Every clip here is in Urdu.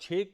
6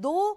2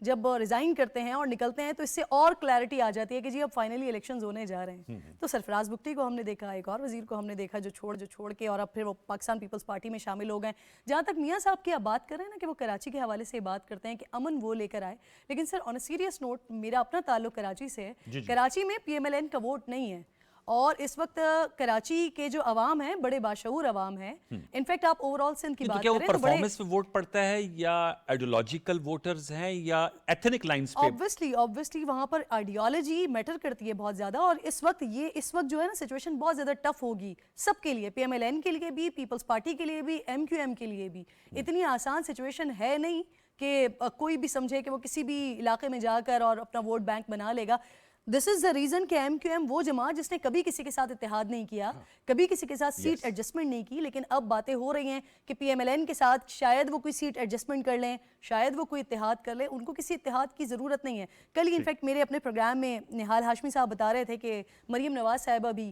جب ریزائن کرتے ہیں اور نکلتے ہیں تو اس سے اور کلیئرٹی آ جاتی ہے کہ جی اب فائنلی الیکشنز ہونے جا رہے ہیں. تو سرفراز بگٹی کو ہم نے دیکھا, ایک اور وزیر کو ہم نے دیکھا جو چھوڑ کے اور اب پھر وہ پاکستان پیپلز پارٹی میں شامل ہو گئے. جہاں تک میاں صاحب کی آپ بات کر رہے ہیں نا کہ وہ کراچی کے حوالے سے بات کرتے ہیں کہ امن وہ لے کر آئے, لیکن سر آن اے سیریس نوٹ میرا اپنا تعلق کراچی سے ہے. کراچی میں پی ایم ایل این کا ووٹ نہیں ہے, اور اس وقت کراچی کے جو عوام ہیں بڑے باشعور عوام ہیں. انفیکٹ آپ اوور آل سندھ کی بات کیا وہ کریں تو بڑے پرفارمنس پہ ووٹ پڑتا ہے یا آئیڈیولوجیکل ووٹرز ہیں یا ایتھنک لائنز پہ؟ obviously وہاں پر آئیڈیالوجی میٹر کرتی ہے بہت زیادہ, اور اس وقت جو ہے نا سچویشن بہت زیادہ ٹف ہوگی سب کے لیے, پی ایم ایل این کے لیے بھی, پیپلز پارٹی کے لیے بھی, ایم کیو ایم کے لیے بھی. اتنی آسان سچویشن ہے نہیں کہ کوئی بھی سمجھے کہ وہ کسی بھی علاقے میں جا کر اور اپنا ووٹ بینک بنا لے گا. دس از دا ریزن کہ ایم کیو ایم وہ جماعت جس نے کبھی کسی کے ساتھ اتحاد نہیں کیا, کبھی کسی کے ساتھ سیٹ ایڈجسٹمنٹ نہیں کی, لیکن اب باتیں ہو رہی ہیں کہ پی ایم ایل این کے ساتھ شاید وہ کوئی سیٹ ایڈجسٹمنٹ کر لیں, شاید وہ کوئی اتحاد کر لیں. ان کو کسی اتحاد کی ضرورت نہیں ہے. کل ہی انفیکٹ میرے اپنے پروگرام میں نہال ہاشمی صاحب بتا رہے تھے کہ مریم نواز صاحبہ بھی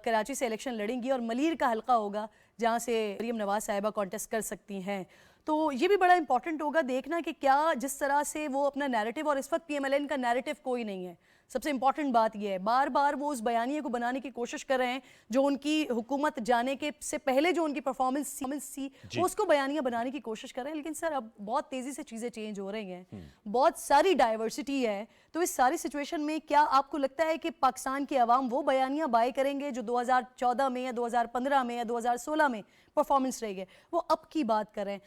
کراچی سے الیکشن لڑیں گی اور ملیر کا حلقہ ہوگا جہاں سے مریم نواز صاحبہ کانٹیسٹ کر سکتی ہیں. تو یہ بھی بڑا امپورٹنٹ ہوگا دیکھنا کہ کیا جس طرح سے وہ اپنا نیریٹو, اور اس وقت پی ایم ایل این کا نیریٹو کوئی نہیں ہے. سب سے امپورٹنٹ بات یہ ہے, بار بار وہ اس بیانیے کو بنانے کی کوشش کر رہے ہیں جو ان کی حکومت جانے کے سے پہلے جو ان کی پرفارمنس تھی وہ اس کو بیانیہ بنانے کی کوشش کر رہے ہیں. لیکن سر اب بہت تیزی سے چیزیں چینج ہو رہی ہیں, بہت ساری ڈائیورسٹی ہے. تو اس ساری سچویشن میں کیا آپ کو لگتا ہے کہ پاکستان کے عوام وہ بیانیہ بائی کریں گے جو 2014 میں یا 2015 میں یا 2016 میں پرفارمنس رہی ہے, وہ اب کی بات کر رہے ہیں؟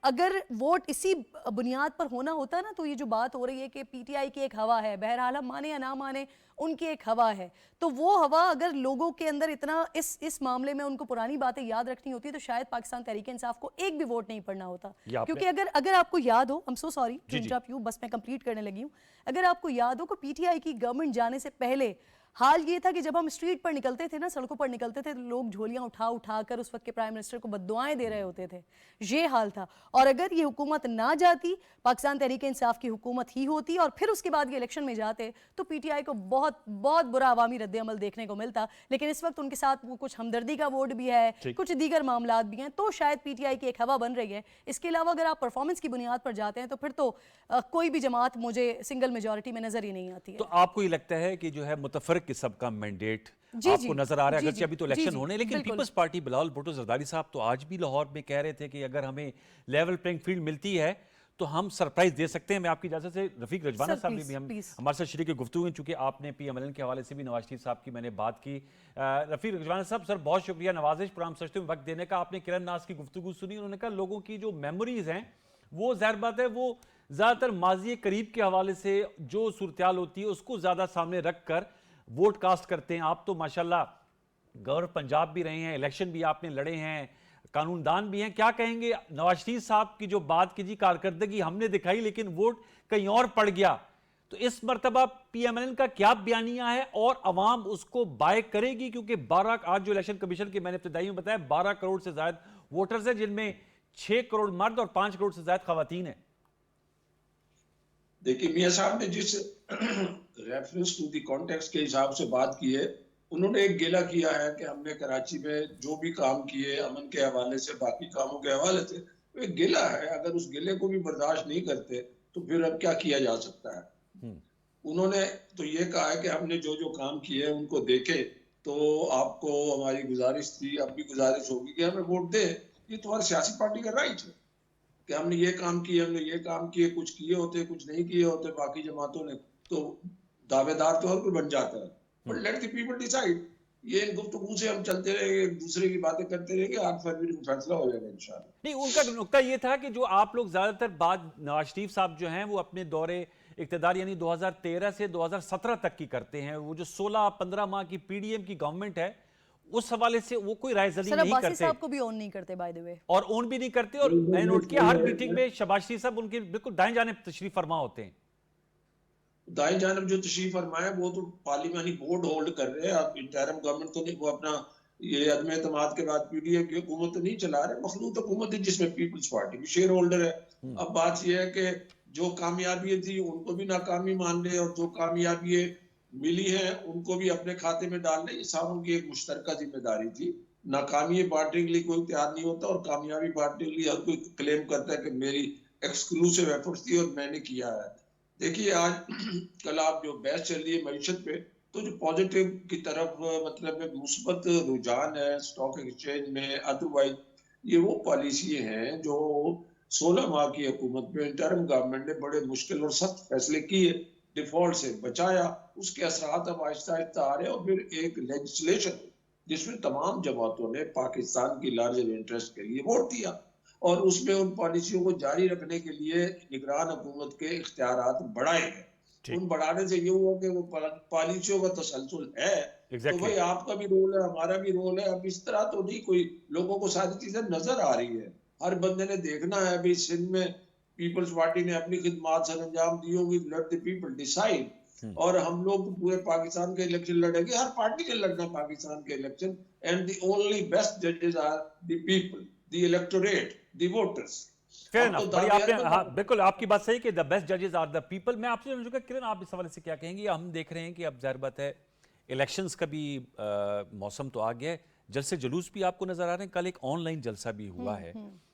اگر ووٹ اسی بنیاد پر ہونا ہوتا نا تو یہ جو بات ہو رہی ہے کہ پی ٹی آئی کی ایک ہوا ہے, بہرحال ہم مانے یا نہ مانے ان کی ایک ہوا ہے, تو وہ ہوا اگر لوگوں کے اندر اتنا اس معاملے میں ان کو پرانی باتیں یاد رکھنی ہوتی تو شاید پاکستان تحریک انصاف کو ایک بھی ووٹ نہیں پڑنا ہوتا. کیونکہ اگر آپ کو یاد ہو, I'm so sorry to interrupt you, بس میں کمپلیٹ کرنے لگی ہوں, اگر آپ کو یاد ہو کہ پی ٹی آئی کی گورنمنٹ جانے سے پہلے حال یہ تھا کہ جب ہم اسٹریٹ پر نکلتے تھے نا, سڑکوں پر نکلتے تھے, تو لوگ جھولیاں اٹھا کر اس وقت کے پرائم منسٹر کو بددعائیں دے رہے ہوتے تھے. یہ حال تھا. اور اگر یہ حکومت نہ جاتی, پاکستان تحریک انصاف کی حکومت ہی ہوتی اور پھر اس کے بعد یہ الیکشن میں جاتے, تو پی ٹی آئی کو بہت بہت برا عوامی رد عمل دیکھنے کو ملتا. لیکن اس وقت ان کے ساتھ وہ کچھ ہمدردی کا ووٹ بھی ہے, کچھ دیگر معاملات بھی ہیں, تو شاید پی ٹی آئی کی ایک ہوا بن رہی ہے. اس کے علاوہ اگر آپ پرفارمنس کی بنیاد پر جاتے ہیں تو پھر تو کوئی بھی جماعت مجھے سنگل میجورٹی میں نظر ہی نہیں آتی ہے. تو آپ کو یہ لگتا ہے کہ جو ہے متفرق قسم کا مینڈیٹ آپ کو نظر آ رہا ہے, اگرچہ ابھی تو الیکشن ہونے, لیکن پیپلز پارٹی بلاول بھٹو زرداری صاحب تو آج بھی لاہور میں کہہ رہے تھے کہ اگر ہمیں لیول پلینگ فیلڈ ملتی ہے تو ہم سرپرائز دے سکتے ہیں. میں آپ کی اجازت سے رفیق رجوانہ صاحب نے بھی ہمارے ساتھ شریک گفتگو ہیں, چونکہ آپ نے پی ایم ایل این کے حوالے سے بھی نواز شریف صاحب کی میں نے بات کی. رفیق رجوانہ صاحب, سر بہت شکریہ نوازش پروگرام سجتے میں وقت دینے کا. آپ نے کرن ناز کی گفتگو سنی, انہوں نے کہا لوگوں کی جو میموریز ہیں وہ ظاہر بات ہے وہ زیادہ تر ماضی قریب کے حوالے سے جو صورتحال ہوتی ہے اس کو زیادہ سامنے رکھ کر ووٹ کاسٹ کرتے ہیں. آپ تو ماشاءاللہ گورنر پنجاب بھی رہے ہیں, الیکشن بھی آپ نے لڑے ہیں, قانون دان بھی ہیں. کیا کہیں گے نواز شریف صاحب کی جو بات کی جی کارکردگی ہم نے دکھائی لیکن ووٹ کہیں اور پڑ گیا, تو اس مرتبہ پی ایم ایل این کا کیا بیانیہ ہے اور عوام اس کو بائی کرے گی؟ کیونکہ آج جو الیکشن کمیشن کے میں نے ابتدائی میں بتایا 12 کروڑ سے زائد ووٹرز ہیں, جن میں 6 کروڑ مرد اور 5 کروڑ سے زائد خواتین ہیں. دیکھیے میاں صاحب نے جس ریفرنس ٹو دی کانٹیکسٹ کے حساب سے بات کی ہے, انہوں نے ایک گلہ کیا ہے کہ ہم نے کراچی میں جو بھی کام کیے امن کے حوالے سے, باقی کاموں کے حوالے سے, ایک گلہ ہے. اگر اس گلے کو بھی برداشت نہیں کرتے تو پھر اب کیا کیا جا سکتا ہے. انہوں نے تو یہ کہا ہے کہ ہم نے جو جو کام کیے ان کو دیکھے, تو آپ کو ہماری گزارش تھی, اب بھی گزارش ہوگی کہ ہمیں ووٹ دے. یہ تو ہر سیاسی پارٹی کا رائٹ ہے کہ ہم نے یہ کام کیے, ہم نے یہ کام کیے, کچھ کیے ہوتے کچھ نہیں کیے ہوتے باقی جماعتوں نے, تو دعوے دار تو ہر کوئی بن جاتا ہے. But let the people decide. یہ گفتگو سے ہم چلتے رہیں گے, ایک دوسرے کی باتیں کرتے رہیں گے, 8 فروری کو فیصلہ ہو جائے گا انشاءاللہ. نہیں, ان کا نقطہ یہ تھا کہ جو آپ لوگ زیادہ تر بات نواز شریف صاحب جو ہیں وہ اپنے دورے اقتدار یعنی 2013 سے 2017 تک کی کرتے ہیں, وہ جو 16-15 ماہ کی پی ڈی ایم کی گورنمنٹ ہے اس حوالے سے وہ کوئی رائے زنی نہیں کرتے. صاحب کو بھی اون نہیں کرتے بائی دی وے, اور اون بھی نہیں کرتے. اور میں نے نوٹ کیا ہر میٹنگ میں شہباز شریف صاحب ان کے بالکل دائیں جانب تشریف فرما ہوتے ہیں. دائیں جانب جو تشریف فرمائے وہ تو پارلیمانی بورڈ ہولڈ کر رہے ہیں. اب انٹرم گورنمنٹ تو نہیں, وہ اپنا یہ عدم اعتماد کے بعد پی ڈی ایم کی حکومت نہیں چلا رہے, مخلوط حکومت ہے جس میں پیپلز پارٹی بھی شیئر ہولڈر ہے. اب بات یہ ہے کہ جو کامیابی تھی ان کو بھی ناکامی مان لے, اور جو کامیابی ملی ہے ان کو بھی اپنے کھاتے میں ڈال لے. یہ ساروں کی ایک مشترکہ ذمہ داری تھی. ناکامی بانٹنے کے لیے کوئی تیار نہیں ہوتا, اور کامیابی بانٹنے کے لیے ہر کوئی کلیم کرتا ہے کہ میری ایکسکلوسیو ایفرٹس تھی اور میں نے کیا ہے. دیکھیے آج کل آپ جو بحث چل رہی ہے معیشت پہ، تو جو پازیٹیو کی طرف مطلب مثبت رجحان ہے اسٹاک ایکسچینج میں، ادروائز یہ وہ پالیسی ہیں جو 16 ماہ کی حکومت میں انٹرم گورنمنٹ نے بڑے مشکل اور سخت فیصلے کیے، ڈیفالٹ سے بچایا، اس کے اثرات اب آہستہ آہستہ آ رہے ہیں. اور پھر ایک لیجسلیشن جس میں تمام جماعتوں نے پاکستان کی لارجر انٹرسٹ کے لیے ووٹ دیا، اور اس میں ان پالیسیوں کو جاری رکھنے کے لیے نگران حکومت کے اختیارات بڑھائے گئے. ان بڑھانے سے یہ ہوا کہ وہ پالیسیوں کا تسلسل ہے. تو بھائی آپ کا بھی رول ہے، ہمارا بھی رول ہے. اب اس طرح تو نہیں، کوئی لوگوں کو ساری چیزیں نظر آ رہی ہے، ہر بندے نے دیکھنا ہے. ابھی سندھ میں پیپلز پارٹی نے اپنی خدمات سر انجام دی ہوگی، لیٹ دی پیپل ڈیسائیڈ. اور ہم لوگ پورے پاکستان کے الیکشن لڑیں گے، ہر پارٹی نے لڑنا پاکستان کے election. And the only best ججز are the people, the electorate, the voters. ہاں بالکل آپ کی بات صحیح کہ the best judges are the people. میں آپ سے جاننا چاہوں گا کرن، آپ اس حوالے سے کیا کہیں گے؟ ہم دیکھ رہے ہیں کہ اب ظاہر بات ہے الیکشنز کا بھی موسم تو آ گیا ہے، جلسے جلوس بھی آپ کو نظر آ رہے ہیں. کل ایک آن لائن جلسہ بھی ہوا ہے،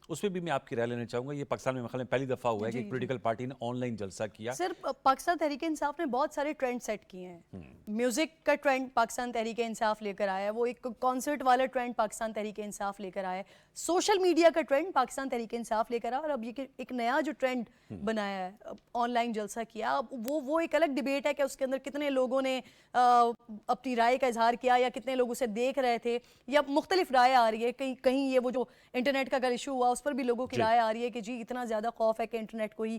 اس میں بھی میں آپ کی رائے لینا چاہوں گا. یہ پاکستان میں مخالف پہلی دفعہ ہوا ہے کہ ایک پولیٹیکل پارٹی نے آن لائن جلسہ کیا. سر پاکستان تحریک انصاف نے بہت سارے ٹرینڈ سیٹ کیے ہیں. میوزک کا ٹرینڈ پاکستان تحریک انصاف لے کر آیا ہے، وہ ایک کانسرٹ والا ٹرینڈ پاکستان تحریک انصاف لے کر آیا ہے. سوشل میڈیا کا ٹرینڈ پاکستان تحریک انصاف لے کر آیا، اور اب یہ ایک نیا جو ٹرینڈ بنایا ہے آن لائن جلسہ کیا. اب وہ ایک الگ ڈیبیٹ ہے کہ اس کے اندر کتنے لوگوں نے اپنی رائے کا اظہار کیا، یا کتنے لوگ اسے دیکھ رہے تھے، یا مختلف رائے آ رہی ہے. کہیں یہ وہ جو انٹرنیٹ کا اگر ایشو ہوا اس پر بھی لوگوں کی رائے آ رہی ہے کہ جی اتنا زیادہ خوف ہے کہ انٹرنیٹ کو ہی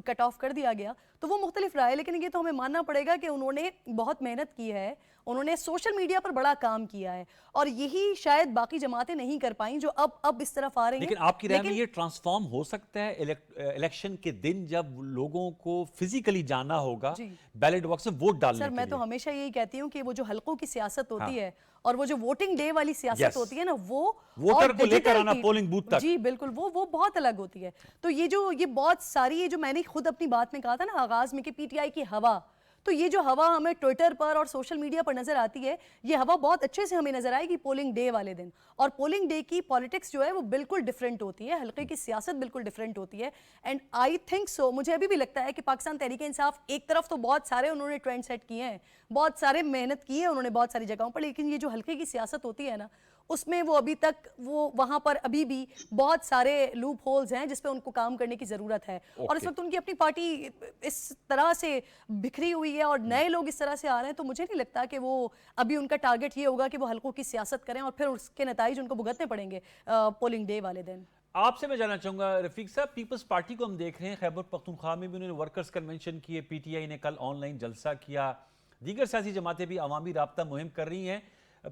کٹ آف کر دیا گیا. تو وہ مختلف رائے، لیکن یہ تو ہمیں ماننا پڑے گا کہ انہوں نے بہت محنت کی ہے، انہوں نے سوشل میڈیا پر بڑا کام کیا ہے، اور یہی شاید باقی جماعتیں نہیں کر پائیں جو اب اس طرف آ رہی ہیں. لیکن آپ کی رائے میں یہ ٹرانسفارم ہو سکتا ہے الیکشن کے دن جب لوگوں کو فزیکلی جانا ہوگا بیلٹ باکس میں ووٹ ڈالنے کے لیے؟ سر میں تو ہمیشہ یہی کہتی ہوں کہ وہ جو حلقوں کی سیاست ہوتی ہے اور وہ جو ووٹنگ ڈے والی سیاست ہوتی ہے نا، وہ ووٹر کو لے کر آنا پولنگ بوتھ تک، جی بالکل وہ بہت الگ ہوتی ہے. تو یہ بہت ساری، یہ جو میں نے خود اپنی بات میں کہا تھا نا آغاز میں کہ پی ٹی آئی کی ہوا، تو یہ جو ہوا ہمیں ٹویٹر پر اور سوشل میڈیا پر نظر آتی ہے، یہ ہوا بہت اچھے سے ہمیں نظر آئے گی پولنگ ڈے والے دن. اور پولنگ ڈے کی پالیٹکس جو ہے وہ بالکل ڈیفرنٹ ہوتی ہے، حلقے کی سیاست بالکل ڈیفرنٹ ہوتی ہے. اینڈ آئی تھنک سو، مجھے ابھی بھی لگتا ہے کہ پاکستان تحریک انصاف ایک طرف تو بہت سارے انہوں نے ٹرینڈ سیٹ کیے ہیں، بہت سارے محنت کی ہے انہوں نے بہت ساری جگہوں پر، لیکن یہ جو حلقے کی سیاست ہوتی ہے نا، اس میں وہ ابھی تک وہاں پر ابھی بھی بہت سارے لوپ ہولز ہیں جس پہ ان کو کام کرنے کی ضرورت ہے. اور اس وقت ان کی اپنی پارٹی اس طرح سے بکھری ہوئی ہے اور نئے لوگ اس طرح سے آ رہے ہیں، تو مجھے نہیں لگتا کہ وہ ابھی ان کا ٹارگٹ یہ ہوگا کہ وہ حلقوں کی سیاست کریں اور پھر اس کے نتائج ان کو بھگتنے پڑیں گے پولنگ ڈے والے دن. آپ سے میں جاننا چاہوں گا رفیق صاحب، پیپلز پارٹی کو ہم دیکھ رہے ہیں خیبر پختونخوا میں بھی انہوں نے ورکرز کنونشن کیے، پی ٹی آئی نے کل آن لائن جلسہ کیا، دیگر سیاسی جماعتیں بھی عوامی رابطہ مہم کر رہی ہیں.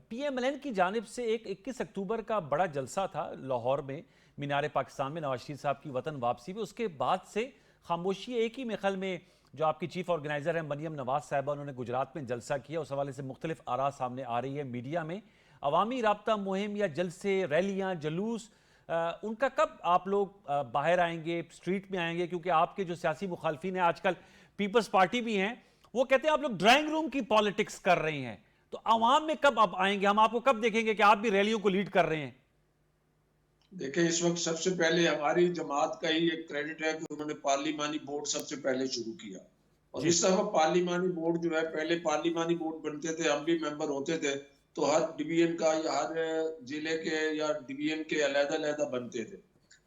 پی ایم ایل این کی جانب سے ایک 21 اکتوبر کا بڑا جلسہ تھا لاہور میں مینار پاکستان میں، نواز شریف صاحب کی وطن واپسی میں. اس کے بعد سے خاموشی ایک ہی محل میں جو آپ کی چیف آرگنائزر ہیں مریم نواز صاحبہ، انہوں نے گجرات میں جلسہ کیا. اس حوالے سے مختلف آراء سامنے آ رہی ہے میڈیا میں. عوامی رابطہ مہم یا جلسے، ریلیاں، جلوس، ان کا کب آپ لوگ باہر آئیں گے، اسٹریٹ میں آئیں گے؟ کیونکہ آپ کے جو سیاسی مخالفین ہیں آج کل پیپلز پارٹی بھی ہیں، وہ کہتے ہیں آپ لوگ ڈرائنگ روم کی پالیٹکس کر رہے ہیں. تو عوام میں کب آپ آئیں گے؟ ہم آپ کو کب دیکھیں گے کہ آپ بھی ریلیوں کو لیڈ کر رہے ہیں؟ دیکھیں اس وقت سب سے پہلے ہماری جماعت کا ہی ایک کریڈٹ ہے کہ انہوں نے پارلیمانی بورڈ سب سے پہلے شروع کیا. اور اس طرح پارلیمانی بورڈ جو ہے، پہلے پارلیمانی بورڈ بنتے تھے، ہم بھی ممبر ہوتے تھے، تو ہر ڈویژن کا یا ہر ضلع کے یا ڈویژن کے علیحدہ علیحدہ بنتے تھے.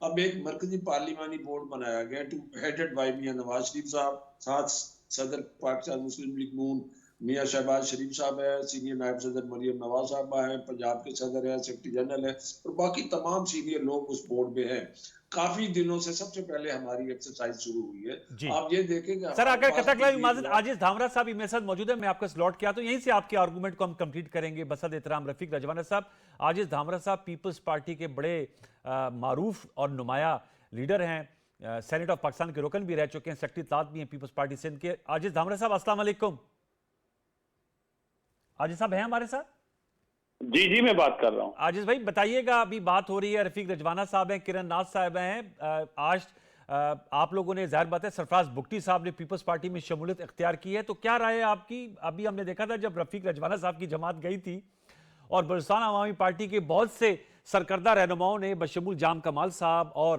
اب ایک مرکزی پارلیمانی بورڈ بنایا گیا ہیڈڈ بائی میاں نواز شریف صاحب، ساتھ صدر پاکستان مسلم لیگ نون میاں شہباز شریف صاحب ہے، سینئر نائب صدر مریم نواز صاحبہ ہیں، پنجاب کے صدر ہیں، سیکرٹری جنرل ہے، اور باقی تمام سینئر لوگ اس بورڈ میں ہیں. کافی دنوں سے سب سے پہلے ہماری ایکسرسائز شروع ہوئی ہے. آپ یہ دیکھیں کہ سر اگر قطع کلامی معذرت، عاجز دھامرا صاحب میرے ساتھ موجود ہے، میں آپ کا سلوٹ کیا تو یہیں سے آپ کے آرگومنٹ کو ہم کمپلیٹ کریں گے. بسد احترام رفیق رجوانہ صاحب. عاجز دھامرا صاحب پیپلز پارٹی کے بڑے معروف اور نمایاں لیڈر ہیں، سینیٹ آف پاکستان کے رکن بھی رہ چکے ہیں، سیکرٹری اطلاعات بھی ہیں پیپلز پارٹی سندھ کے. عاجز دھامرا صاحب السلام علیکم. عاجز صاحب ہیں ہمارے ساتھ؟ جی میں بات کر رہا ہوں. عاجز بھائی بتائیے گا، ابھی بات ہو رہی ہے، رفیق رجوانہ صاحب ہیں، کرن ناز صاحب ہیں، آج آپ لوگوں نے ظاہر بات ہے سرفراز بگٹی صاحب نے پیپلز پارٹی میں شمولیت اختیار کی ہے، تو کیا رائے ہے آپ کی؟ ابھی ہم نے دیکھا تھا جب رفیق رجوانہ صاحب کی جماعت گئی تھی اور بلوچستان عوامی پارٹی کے بہت سے سرکردہ رہنماؤں نے بشمول جام کمال صاحب اور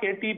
KT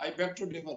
I beg to differ,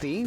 3,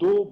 2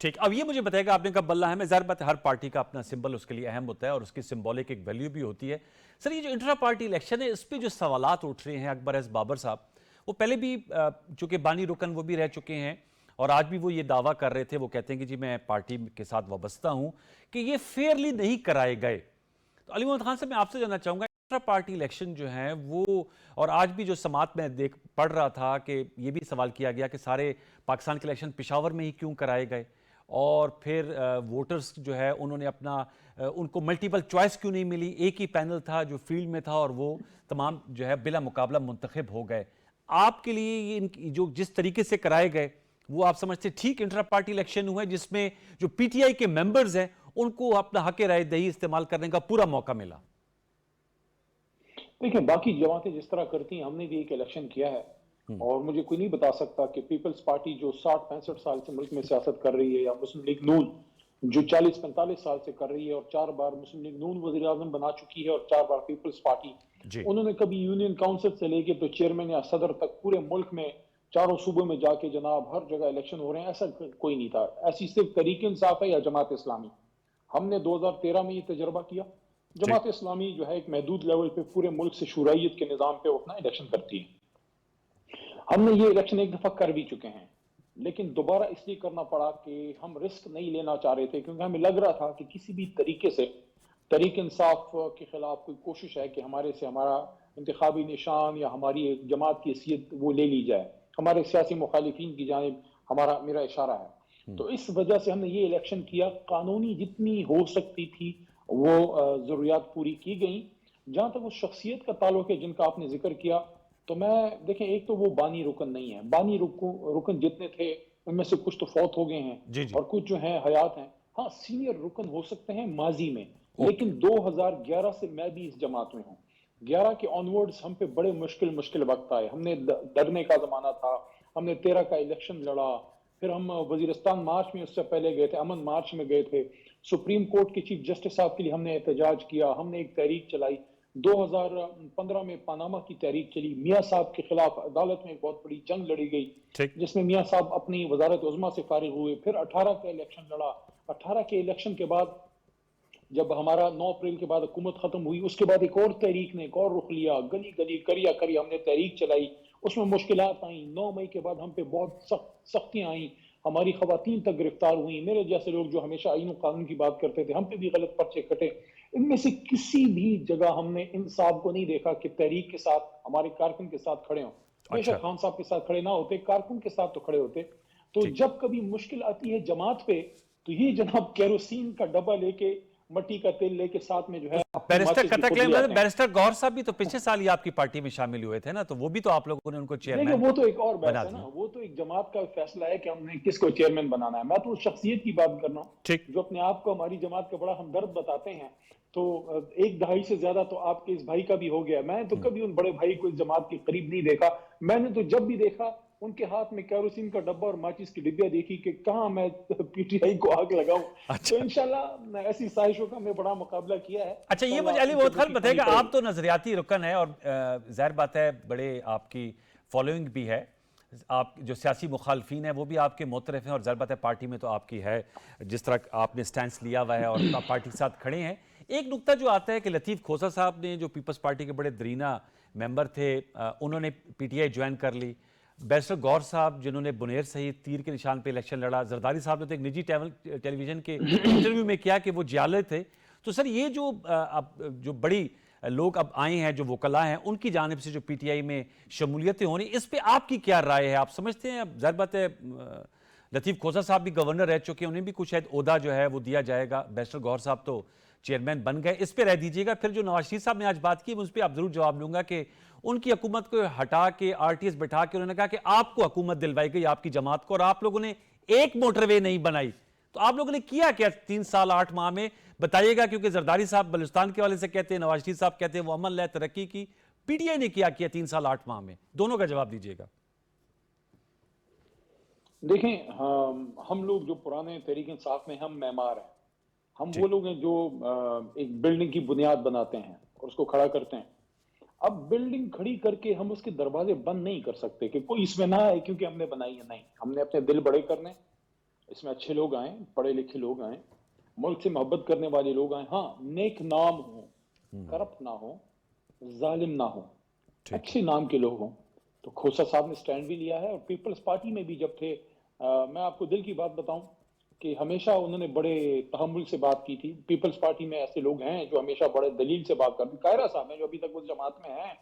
ٹھیک، اب یہ مجھے بتائے گا آپ نے کہا بلہ ہے، ظاہر بات ہے ہر پارٹی کا اپنا سمبل اس کے لیے اہم ہوتا ہے اور اس کی سمبولک ایک ویلیو بھی ہوتی ہے. سر یہ جو انٹرا پارٹی الیکشن ہے اس پہ جو سوالات اٹھ رہے ہیں، اکبر ایس بابر صاحب وہ پہلے بھی چونکہ بانی رکن وہ بھی رہ چکے ہیں اور آج بھی وہ یہ دعویٰ کر رہے تھے، وہ کہتے ہیں کہ جی میں پارٹی کے ساتھ وابستہ ہوں، کہ یہ فیئرلی نہیں کرائے گئے. تو علی محمد خان صاحب میں آپ سے جاننا چاہوں گا انٹرا پارٹی الیکشن جو ہیں وہ، اور آج بھی جو سماعت میں پڑھ رہا تھا کہ یہ بھی سوال کیا گیا کہ سارے پاکستان کے الیکشن پشاور میں ہی کیوں کرائے گئے، اور پھر ووٹرز جو ہے انہوں نے اپنا ان کو ملٹیپل چوائس کیوں نہیں ملی، ایک ہی پینل تھا جو فیلڈ میں تھا اور وہ تمام جو ہے بلا مقابلہ منتخب ہو گئے. آپ کے لیے یہ جو جس طریقے سے کرائے گئے وہ آپ سمجھتے ٹھیک انٹرا پارٹی الیکشن ہوئے جس میں جو پی ٹی آئی کے ممبرز ہیں ان کو اپنا حق رائے دہی استعمال کرنے کا پورا موقع ملا؟ دیکھیں باقی جماعتیں جس طرح کرتی ہیں، ہم نے بھی ایک الیکشن کیا ہے اور مجھے کوئی نہیں بتا سکتا کہ پیپلز پارٹی جو 60-65 سال سے ملک میں سیاست کر رہی ہے، یا مسلم لیگ نون جو 40-45 سال سے کر رہی ہے اور 4 بار مسلم لیگ نون وزیر اعظم بنا چکی ہے اور 4 بار پیپلز پارٹی، انہوں نے کبھی یونین کاؤنسل سے لے کے تو چیئرمین یا صدر تک پورے ملک میں چاروں صوبوں میں جا کے جناب ہر جگہ الیکشن ہو رہے ہیں، ایسا کوئی نہیں تھا. ایسی صرف تحریک انصاف ہے یا جماعت اسلامی. ہم نے 2013 میں یہ تجربہ کیا. جماعت اسلامی جو ہے ایک محدود لیول پہ پورے ملک سے شورائیت کے نظام پہ اپنا الیکشن کرتی ہے. ہم نے یہ الیکشن ایک دفعہ کر بھی چکے ہیں، لیکن دوبارہ اس لیے کرنا پڑا کہ ہم رسک نہیں لینا چاہ رہے تھے، کیونکہ ہمیں لگ رہا تھا کہ کسی بھی طریقے سے تحریک انصاف کے خلاف کوئی کوشش ہے کہ ہمارے سے ہمارا انتخابی نشان یا ہماری ایک جماعت کی حیثیت وہ لے لی جائے، ہمارے سیاسی مخالفین کی جانب میرا اشارہ ہے. تو اس وجہ سے ہم نے یہ الیکشن کیا. قانونی جتنی ہو سکتی تھی وہ ضروریات پوری کی گئیں. جہاں تک وہ شخصیت کا تعلق ہے جن کا آپ نے ذکر کیا، تو میں دیکھیں ایک تو وہ بانی رکن نہیں ہے. بانی رکن جتنے تھے ان میں سے کچھ تو فوت ہو گئے ہیں اور کچھ جو ہیں حیات ہیں. ہاں سینئر رکن ہو سکتے ہیں ماضی میں، لیکن 2011 سے میں بھی اس جماعت میں ہوں. 11 کے آنورڈز ہم پہ بڑے مشکل وقت آئے. ہم نے ڈرنے کا زمانہ تھا، ہم نے 13 کا الیکشن لڑا، پھر ہم وزیرستان مارچ میں اس سے پہلے گئے تھے، امن مارچ میں گئے تھے، سپریم کورٹ کے چیف جسٹس صاحب کے لیے ہم نے احتجاج کیا، ہم نے ایک تحریک چلائی. 2015 میں پاناما کی تحریک چلی، میاں صاحب کے خلاف عدالت میں ایک بہت بڑی جنگ لڑی گئی جس میں میاں صاحب اپنی وزارت عظمیٰ سے فارغ ہوئے. پھر 18 کا الیکشن لڑا. 18 کے الیکشن کے بعد جب ہمارا 9 اپریل کے بعد حکومت ختم ہوئی، اس کے بعد ایک اور تحریک نے ایک اور رخ لیا، گلی گلی کریا ہم نے تحریک چلائی. اس میں مشکلات آئیں. 9 مئی کے بعد ہم پہ بہت سختیاں آئیں، ہماری خواتین تک گرفتار ہوئیں. میرے جیسے لوگ جو ہمیشہ آئین و قانون کی بات کرتے تھے، ہم پہ بھی غلط پرچے کٹے. ان میں سے کسی بھی جگہ ہم نے ان صاحب کو نہیں دیکھا کہ تحریک کے ساتھ ہمارے کارکن کے ساتھ کھڑے ہوں. بے شک خان صاحب کے ساتھ کھڑے نہ ہوتے، کارکن کے ساتھ تو کھڑے ہوتے. تو جب کبھی مشکل آتی ہے جماعت پہ تو یہ جناب کیروسین کا ڈبہ لے کے، مٹی کا تیل لے کے ساتھ میں جو ہے بیرسٹر گوھر صاحب بھی تو پچھلے سال ہی آپ کی پارٹی میں شامل ہوئے تھے نا، تو وہ بھی تو آپ لوگوں نے ان کو چیئرمین وہ تو ایک اور بحث ہے نا. وہ تو ایک جماعت کا فیصلہ ہے کہ ہم نے کس کو چیئرمین بنانا ہے. میں تو شخصیت کی بات کر رہا ہوں جو اپنے آپ کو ہماری جماعت کا بڑا ہمدرد بتاتے ہیں. تو 1 دہائی سے زیادہ تو آپ کے اس بھائی کا بھی ہو گیا. میں تو کبھی ان بڑے بھائی کو اس جماعت کے قریب نہیں دیکھا. میں نے تو جب بھی دیکھا ان کے ہاتھ میں کیروسین کا ڈبہ اور ماچس کی ڈبیا دیکھی کہ کہاں میں پی ٹی آئی کو آگ لگاؤں. تو انشاءاللہ ایسی سازشوں کا میں بڑا مقابلہ کیا ہے. اچھا یہ مجھے علی بہت خیال بتائے گا، آپ تو نظریاتی رکن ہے اور ظاہر بات ہے بڑے آپ کی فالوئنگ بھی ہے، آپ جو سیاسی مخالفین ہیں وہ بھی آپ کے معترف ہیں، اور ظاہر بات ہے پارٹی میں تو آپ کی ہے جس طرح آپ نے سٹینس لیا ہوا ہے اور پارٹی کے ساتھ کھڑے ہیں. ایک نقطہ جو آتا ہے کہ لطیف کھوسہ صاحب نے جو پیپلز پارٹی کے بڑے درینہ ممبر تھے انہوں نے پی ٹی آئی جوائن کر لی. بیرسٹر گوھر صاحب جنہوں نے بنیر صحیح تیر کے نشان پہ الیکشن لڑا. زرداری صاحب نے تو ایک نجی ٹیلی ویژن کے انٹرویو میں کیا کہ وہ جیالے تھے. تو سر یہ جو بڑی لوگ اب آئے ہیں جو وکلاء ہیں ان کی جانب سے جو پی ٹی آئی میں شمولیتیں ہو رہی، اس پہ آپ کی کیا رائے ہے؟ آپ سمجھتے ہیں اب ظاہر بات ہے لطیف کھوسہ صاحب بھی گورنر رہ چکے ہیں، انہیں بھی کچھ شاید عہدہ جو ہے وہ دیا جائے گا، بیرسٹر گوھر صاحب تو چیئرمین بن گئے، اس پہ رہ دیجیے گا. پھر جو نواز شریف صاحب نے آج بات کی اس پہ آپ ضرور جواب لوں گا کہ ان کی حکومت کو ہٹا کے آر ٹی ایس بٹھا کے انہوں نے کہا کہ آپ کو حکومت دلوائی گئی آپ کی جماعت کو اور آپ لوگوں نے ایک موٹر وے نہیں بنائی. تو آپ لوگوں نے کیا 3 سال 8 ماہ میں بتائیے گا، کیونکہ زرداری صاحب بلوچستان کے والے سے کہتے ہیں، نواز شریف صاحب کہتے ہیں وہ امن لے ترقی کی. پی ٹی آئی نے کیا 3 سال 8 ماہ میں؟ دونوں کا جواب دیجیے گا. دیکھیں ہم لوگ جو پرانے تحریک انصاف میں ہم معمار ہیں، ہم وہ لوگ ہیں جو ایک بلڈنگ کی بنیاد بناتے ہیں اور اس کو کھڑا کرتے ہیں. اب بلڈنگ کھڑی کر کے ہم اس کے دروازے بند نہیں کر سکتے کہ کوئی اس میں نہ آئے کیونکہ ہم نے بنائی ہے. نہیں، ہم نے اپنے دل بڑے کرنے، اس میں اچھے لوگ آئیں, پڑھے لکھے لوگ آئیں, ملک سے محبت کرنے والے لوگ آئیں, ہاں نیک نام ہوں, کرپٹ نہ ہوں, ظالم نہ ہوں, اچھے نام کے لوگ ہوں. تو کھوسا صاحب نے سٹینڈ بھی لیا ہے, اور پیپلز پارٹی میں بھی جب تھے, میں آپ کو دل کی بات بتاؤں کہ ہمیشہ انہوں نے بڑے تحمل سے بات کی تھی. پیپلز پارٹی میں ایسے لوگ ہیں جو ہمیشہ بڑے دلیل سے بات کرتے ہیں. قاہرہ صاحب ہیں جو ابھی تک اس جماعت میں ہیں,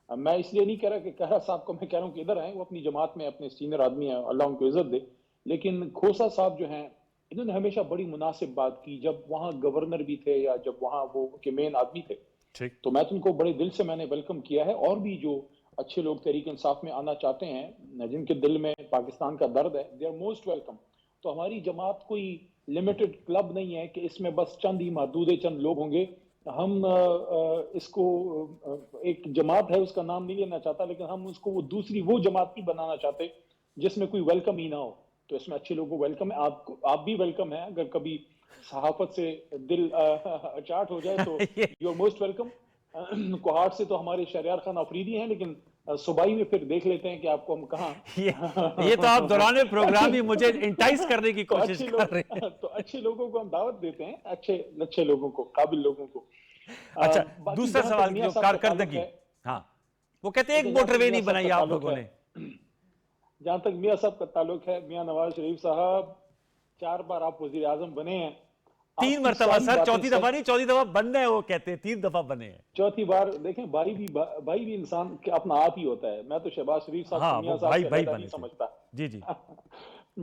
میں اس لیے نہیں کہہ رہا کہ قاہرہ صاحب کو میں کہہ رہا ہوں کہ ادھر ہیں, وہ اپنی جماعت میں اپنے سینئر آدمی ہیں, اللہ ان کو عزت دے, لیکن کھوسا صاحب جو ہیں انہوں نے ہمیشہ بڑی مناسب بات کی جب وہاں گورنر بھی تھے یا جب وہاں وہ کے مین آدمی تھے. تو میں تو ان کو بڑے دل سے میں نے ویلکم کیا ہے. اور بھی جو اچھے لوگ تحریک انصاف میں آنا چاہتے ہیں, جن کے دل میں پاکستان کا درد ہے, دے آر موسٹ ویلکم. تو ہماری جماعت کوئی لمیٹڈ کلب نہیں ہے کہ اس میں بس چند ہی محدود چند لوگ ہوں گے. ہم اس کو ایک جماعت ہے اس کا نام نہیں لینا چاہتا, لیکن ہم اس کو وہ دوسری وہ جماعت نہیں بنانا چاہتے جس میں کوئی ویلکم ہی نہ ہو. تو اس میں اچھے لوگوں کو ویلکم ہے, آپ بھی ویلکم ہیں. اگر کبھی صحافت سے دل اچاٹ ہو جائے تو you are most welcome. Kohat سے تو ہمارے شہریار خان آفریدی ہیں, لیکن صوبائی میں پھر دیکھ لیتے ہیں کہ آپ کو ہم کہاں. یہ تو آپ دوران پروگرام ہی مجھے انٹائز کرنے کی کوشش کر رہے ہیں. تو اچھے لوگوں کو ہم دعوت دیتے ہیں, اچھے لوگوں کو, قابل لوگوں کو. اچھا, دوسرا سوال جو کارکردگی, ہاں وہ کہتے ہیں ایک موٹر وے نہیں بنائی آپ لوگوں نے. جہاں تک میاں صاحب کا تعلق ہے, میاں نواز شریف صاحب 4 بار آپ وزیر اعظم بنے ہیں. 3 مرتبہ سر, چوتھی دفعہ نہیں, چوتھی دفعہ بننا ہے, وہ کہتے ہیں 3 دفعہ بنے ہیں. چوتھی بار دیکھیں, بھائی بھی انسان کے اپنا آپ ہی ہوتا ہے. میں تو شہباز شریف صاحب میاں صاحب کے علیحدہ نہیں سمجھتا. جی جی.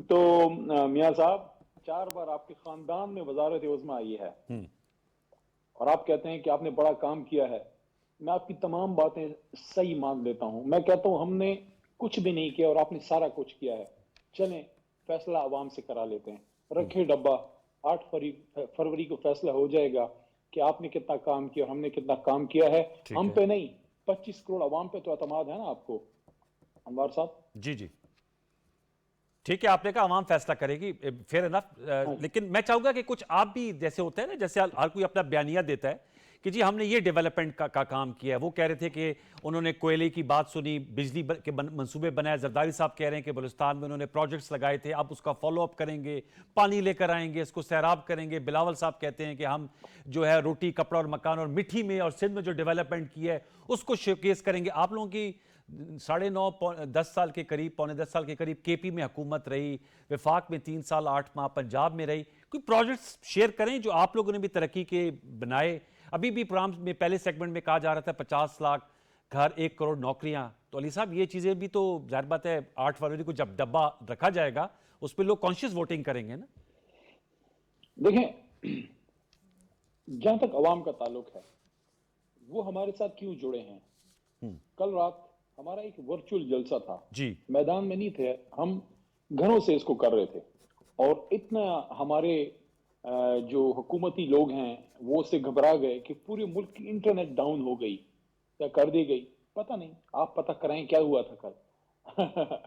تو میاں صاحب 4 بار آپ کے خاندان میں وزارت عظمیٰ آئی ہے, اور آپ کہتے ہیں کہ آپ نے بڑا کام کیا ہے. میں آپ کی تمام باتیں صحیح مان لیتا ہوں. میں کہتا ہوں ہم نے کچھ بھی نہیں کیا اور آپ نے سارا کچھ کیا ہے. چلیں فیصلہ عوام سے کرا لیتے ہیں. رکھے ڈبہ, 8 فروری کو فیصلہ ہو جائے گا کہ آپ نے کتنا کام کیا اور ہم نے کتنا کام کیا ہے. ہم پہ نہیں, 25 کروڑ عوام پہ تو اعتماد ہے نا آپ کو انوار صاحب. جی جی ٹھیک ہے, آپ نے کہا عوام فیصلہ کرے گی, فیئر انف. لیکن میں چاہوں گا کہ کچھ آپ بھی جیسے ہوتا ہے نا, جیسے ہر کوئی اپنا بیانیہ دیتا ہے کہ جی ہم نے یہ ڈیولپمنٹ کا کام کیا ہے. وہ کہہ رہے تھے کہ انہوں نے کوئلے کی بات سنی, بجلی کے منصوبے بنائے. زرداری صاحب کہہ رہے ہیں کہ بلوچستان میں انہوں نے پروجیکٹس لگائے تھے, اب اس کا فالو اپ کریں گے, پانی لے کر آئیں گے, اس کو سیراب کریں گے. بلاول صاحب کہتے ہیں کہ ہم جو ہے روٹی, کپڑا اور مکان اور مٹھی میں اور سندھ میں جو ڈیولپمنٹ کی ہے اس کو شوکیس کریں گے. آپ لوگوں کی 9.5 10 سال کے قریب, پونے 10 سال کے قریب کے پی میں حکومت رہی, وفاق میں 3 سال 8 ماہ, پنجاب میں رہی. کوئی پروجیکٹس شیئر کریں جو آپ لوگوں نے بھی ترقی کے بنائے. ابھی بھی پروگرام میں پہلے سیگمنٹ میں کہا جا رہا تھا 50 لاکھ گھر, 1 کروڑ نوکریاں. تو علی صاحب یہ چیزیں بھی تو ظاہر بات ہے 8 فروری کو جب ڈبہ رکھا جائے گا اس پہ لوگ کانشیس ووٹنگ کریں گے نا. دیکھیں جہاں تک عوام کا تعلق ہے وہ ہمارے ساتھ کیوں جڑے ہیں. کل رات ہمارا ایک ورچوئل جلسہ تھا, جی میدان میں نہیں تھے, ہم گھروں سے اس کو کر رہے تھے. اور اتنا ہمارے جو حکومتی لوگ ہیں وہ اس سے گھبرا گئے کہ پورے ملک کی انٹرنیٹ ڈاؤن ہو گئی یا کر دی گئی. پتہ نہیں, آپ پتہ کرائیں کیا ہوا تھا کل.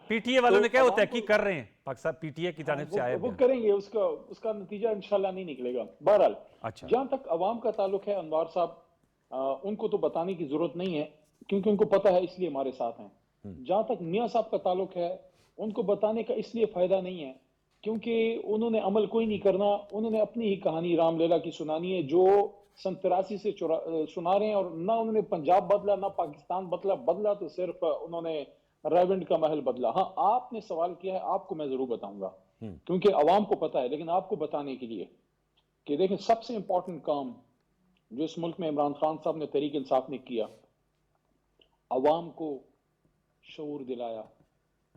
پی ٹی اے والوں نے کیا وہ تحقیق کر رہے ہیں, پاکستان پی ٹی اے کی جانب سے آیا وہ کریں گے, اس کا نتیجہ انشاءاللہ نہیں نکلے گا. بہرحال جہاں تک عوام کا تعلق ہے انوار صاحب, ان کو تو بتانے کی ضرورت نہیں ہے کیونکہ ان کو پتہ ہے, اس لیے ہمارے ساتھ ہیں. جہاں تک میاں صاحب کا تعلق ہے ان کو بتانے کا اس لیے فائدہ نہیں ہے کیونکہ انہوں نے عمل کوئی نہیں کرنا. انہوں نے اپنی ہی کہانی رام لیلا کی سنانی ہے جو سن 83 سے سنا رہے ہیں, اور نہ انہوں نے پنجاب بدلا نہ پاکستان بدلا تو صرف انہوں نے ریونڈ کا محل بدلا. ہاں آپ نے سوال کیا ہے, آپ کو میں ضرور بتاؤں گا کیونکہ عوام کو پتہ ہے, لیکن آپ کو بتانے کے لیے کہ دیکھیں سب سے امپورٹنٹ کام جو اس ملک میں عمران خان صاحب نے تحریک انصاف نے کیا, عوام کو شعور دلایا,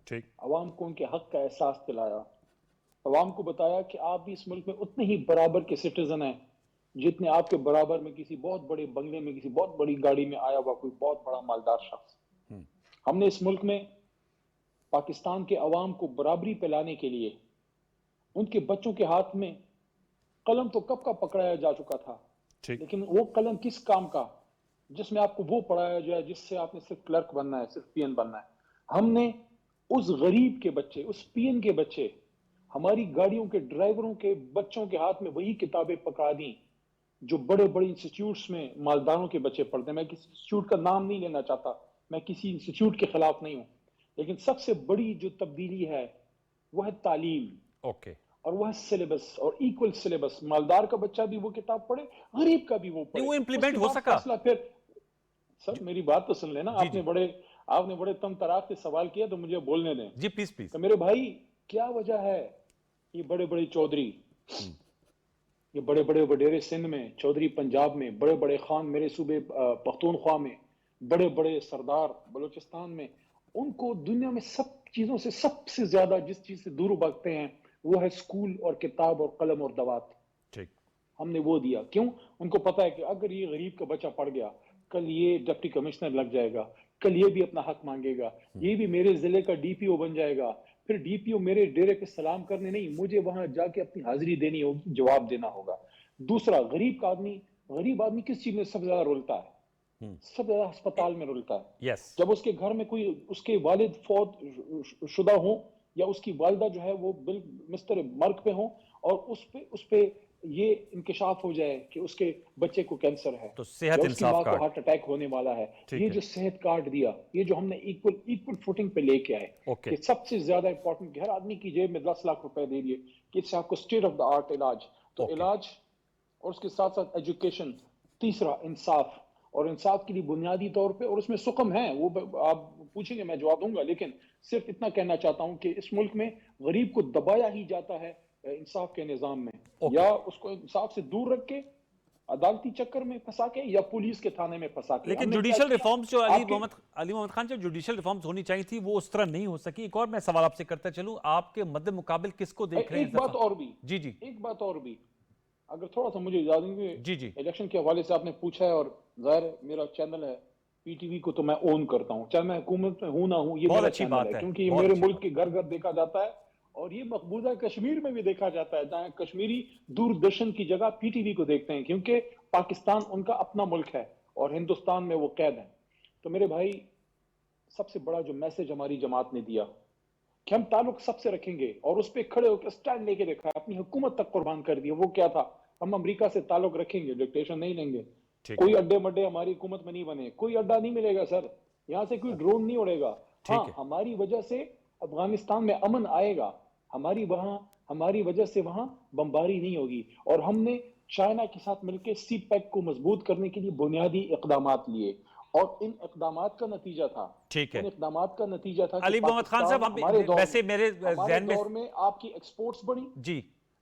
عوام کو ان کے حق کا احساس دلایا, عوام کو بتایا کہ آپ بھی اس ملک میں اتنے ہی برابر کے سٹیزن ہیں جتنے آپ کے برابر میں کسی بہت بڑے بنگلے میں, کسی بہت بڑی گاڑی میں آیا ہوا کوئی بہت بڑا مالدار شخص. ہم نے اس ملک میں پاکستان کے عوام کو برابری پہ لانے کے لیے ان کے بچوں کے ہاتھ میں قلم تو کب کا پکڑایا جا چکا تھا, لیکن وہ قلم کس کام کا جس میں آپ کو وہ پڑھایا جائے جس سے آپ نے صرف کلرک بننا ہے, صرف پی این بننا ہے. ہم نے اس غریب کے بچے, اس پی این کے بچے, ہماری گاڑیوں کے ڈرائیوروں کے بچوں کے ہاتھ میں وہی کتابیں پکڑا دیں جو بڑے بڑے انسٹیٹیوٹس میں مالداروں کے بچے پڑھتے ہیں. میں کسی انسٹیٹیوٹ کا نام نہیں لینا چاہتا, میں کسی انسٹیٹیوٹ کے خلاف نہیں ہوں, لیکن سب سے بڑی جو تبدیلی ہے وہ ہے تعلیم. اور وہ ہے سلیبس اور ایکول سلیبس. مالدار کا بچہ بھی وہ کتاب پڑھے, غریب کا بھی وہ پڑھے. وہ امپلیمنٹ ہو سکا. پھر سر میری بات تو سن لینا. آپ نے بڑے تم تراک سے سوال کیا تو مجھے بولنے دیں. جی پلیز پلیز. تو میرے بھائی کیا وجہ ہے یہ بڑے بڑے چودھری, یہ بڑے بڑے وڈیرے سندھ میں, چودھری پنجاب میں, بڑے بڑے خان میرے صوبے پختونخوا میں, بڑے بڑے سردار بلوچستان میں, ان کو دنیا میں سب چیزوں سے سب سے زیادہ جس چیز سے دور بھاگتے ہیں وہ ہے اسکول اور کتاب اور قلم اور دوات. ٹھیک. ہم نے وہ دیا. کیوں؟ ان کو پتا ہے کہ اگر یہ غریب کا بچہ پڑھ گیا, کل یہ ڈپٹی کمشنر لگ جائے گا, کل یہ بھی اپنا حق مانگے گا, یہ بھی میرے ضلع کا ڈی پی او بن جائے گا, پھر ڈی پی او میرے ڈیرے پہ سلام کرنے نہیں, مجھے وہاں جا کے اپنی حاضری دینی ہوگی, جواب دینا ہوگا. دوسرا, غریب آدمی کس چیز میں سب سے زیادہ رولتا ہے؟ سب زیادہ ہسپتال میں رولتا ہے. جب اس کے گھر میں کوئی اس کے والد فوت شدہ ہوں یا اس کی والدہ جو ہے وہ مستر مرگ پہ ہوں اور اس پہ یہ انکشاف ہو جائے کہ اس کے بچے کو کینسر ہے, تو صحت انصاف کارڈ, ہارٹ اٹیک ہونے والا ہے, یہ جو صحت کارڈ دیا, یہ جو ہم نے ایکول فوٹنگ پہ لے کے آئے, کہ سب سے زیادہ امپورٹنٹ, ہر آدمی کی جیب میں 10 لاکھ روپے دے دیے کہ اس سے آپ کو اسٹیٹ آف دا آرٹ علاج, تو علاج اور اس کے ساتھ ساتھ ایجوکیشن. تیسرا, انصاف, اور انصاف کے لیے بنیادی طور پہ, اور اس میں سقم ہے, وہ آپ پوچھیں گے میں جواب دوں گا, لیکن صرف اتنا کہنا چاہتا ہوں کہ اس ملک میں غریب کو دبایا ہی جاتا ہے انصاف کے نظام میں, یا اس کو انصاف سے دور رکھ کے عدالتی چکر میں پھنسا کے یا پولیس کے تھانے میں پھنسا کے. لیکن جوڈیشل ریفارمز جو علی محمد خان جو جوڈیشل ریفارمز ہونی چاہیے تھی وہ اس طرح نہیں ہو سکی. ایک اور میں سوال آپ سے کرتا چلوں, آپ کے مد مقابل کس کو دیکھ رہے ہیں؟ ایک بات اور بھی, ایک بات اور بھی, اگر تھوڑا سا مجھے اجازت دیں. جی الیکشن کے حوالے سے آپ نے پوچھا ہے, اور ظاہر میرا چینل ہے پی ٹی وی کو تو میں اون کرتا ہوں, چاہے میں حکومت میں ہوں نہ ہوں, یہ میرا چینل ہے, کیونکہ یہ میرے ملک کے گھر گھر دیکھا جاتا ہے, اور یہ مقبوضہ کشمیر میں بھی دیکھا جاتا ہے, جہاں کشمیری دوردرشن کی جگہ پی ٹی وی کو دیکھتے ہیں, کیونکہ پاکستان ان کا اپنا ملک ہے اور ہندوستان میں وہ قید ہیں. تو میرے بھائی, سب سے بڑا جو میسج ہماری جماعت نے دیا کہ ہم تعلق سب سے رکھیں گے, اور اس پہ کھڑے ہو کے اسٹینڈ لے کے دیکھا, اپنی حکومت تک قربان کر دیا. وہ کیا تھا؟ ہم امریکہ سے تعلق رکھیں گے, ڈکٹیشن نہیں لیں گے, کوئی اڈے مڈے ہماری حکومت میں نہیں بنے, کوئی اڈا نہیں ملے گا سر, یہاں سے کوئی ڈرون نہیں اڑے گا. ہاں, ہماری وجہ سے افغانستان میں امن آئے گا, ہماری وجہ سے وہاں بمباری نہیں ہوگی, اور ہم نے چائنا کے ساتھ مل کے سی پیک کو مضبوط کرنے کے لیے بنیادی اقدامات لیے, اور ان اقدامات کا نتیجہ تھا, ان اقدامات کا نتیجہ تھا علی محمد خان صاحب, ویسے میرے ذہن میں دور میں آپ کی ایکسپورٹس بڑھی. جی,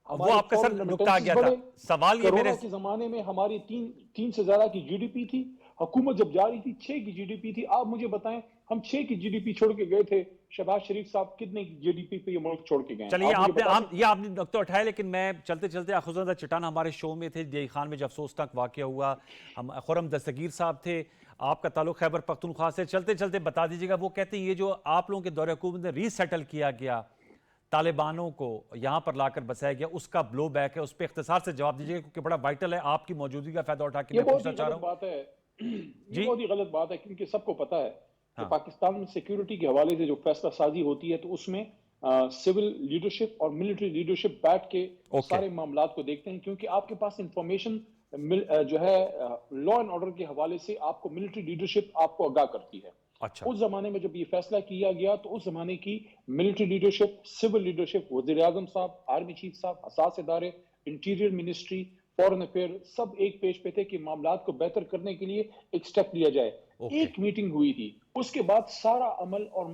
وہ آپ کا سر نکتہ آ گیا تھا. سوال یہ میرے کے زمانے میں ہماری 3 سے زیادہ کی جی ڈی پی تھی, حکومت جب جا رہی تھی 6 کی جی ڈی پی تھی. آپ مجھے بتائیں, ہم 6 کی جی ڈی پی چھوڑ کے گئے تھے, شہباز شریف صاحب کتنے کی جی ڈی پی پہ یہ ملک چھوڑ کے گئے؟ چلیے آپ نے نقطہ اٹھایا, لیکن میں چلتے چلتے خزندہ چٹان ہمارے شو میں تھے, ڈی خان میں جو افسوسناک واقعہ ہوا, ہم خرم دستگیر صاحب تھے, آپ کا تعلق خیبر پختونخوا سے, چلتے چلتے بتا دیجیے گا. وہ کہتے ہیں یہ جو آپ لوگوں کے دور حکومت میں ری سیٹل کیا گیا, طالبانوں کو یہاں پر لا کر بسایا گیا, اس کا بلو بیک ہے, اس پہ اختصار سے جواب دیجیے گا کیونکہ بڑا وائٹل ہے, آپ کی موجودگی کا فائدہ اٹھا کے میں پوچھنا چاہ رہا ہوں. یہ بہت ہی غلط بات ہے, کیونکہ سب کو پتا ہے کہ پاکستان میں سیکیورٹی کے حوالے سے جو فیصلہ سازی ہوتی ہے تو اس میں سول لیڈرشپ اور ملٹری لیڈرشپ بیٹھ کے سارے معاملات کو دیکھتے ہیں, کیونکہ آپ کے پاس انفارمیشن جو ہے لا اینڈ آرڈر کے حوالے سے آپ کو ملٹری لیڈرشپ آپ کو آگاہ کرتی ہے. اس زمانے میں جب یہ فیصلہ کیا گیا تو اس زمانے کی ملٹری لیڈرشپ, سول لیڈرشپ, وزیر اعظم صاحب, آرمی چیف صاحب, حساس ادارے, انٹیریئر منسٹری, فورن افیئر, سب ایک پیج پہ تھے کہ معاملات کو بہتر کرنے کے لیے ایک سٹیپ لیا جائے. ایک میٹنگ ہوئی تھی, اس کے بعد سارا عمل اور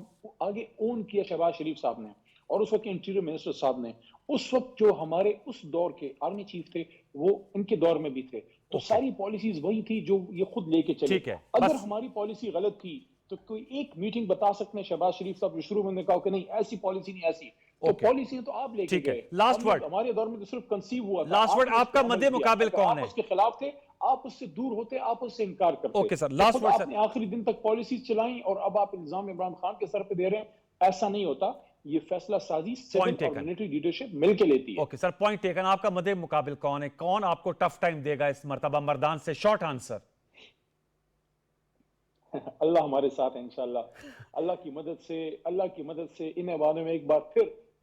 آگے اون کیا شہباز شریف صاحب نے, اور اس وقت کے انٹیریئر منسٹر صاحب نے. اس وقت جو ہمارے اس دور کے آرمی چیف تھے وہ ان کے دور میں بھی تھے, تو ساری پالیسیز وہی تھی جو یہ خود لے کے چلے. اگر ہماری پالیسی غلط تھی تو کوئی ایک میٹنگ بتا سکتے ہیں شہباز شریف صاحب جو شروع میں نے کہا کہ نہیں ایسی پالیسی نہیں, ایسی تو پالیسی تو آپ لے کے گئے. لاسٹ ورڈ ہمارے دور میں تو صرف کنسیو ہوا تھا. لاسٹ ورڈ آپ کا مد مقابل کون ہے؟ آپ اس کے خلاف تھے, آپ اس سے دور ہوتے, آپ اس سے انکار کرتے. Okay sir, last word. آپ نے آخری دن تک پالیسیز چلائیں اور اب آپ الزام عمران خان کے سر پہ دے رہے ہیں, ایسا نہیں ہوتا. یہ فیصلہ سازی سول اور ملٹری لیڈرشپ مل کے لیتی ہے. Okay sir, point taken. آپ کا مد مقابل کون ہے؟ کون آپ کو ٹف ٹائم دے گا اس مرتبہ مردان سے؟ Short answer. اللہ ہمارے ساتھ ہے انشاءاللہ. اللہ کی مدد سے ان ایوانوں میں ایک بار پھر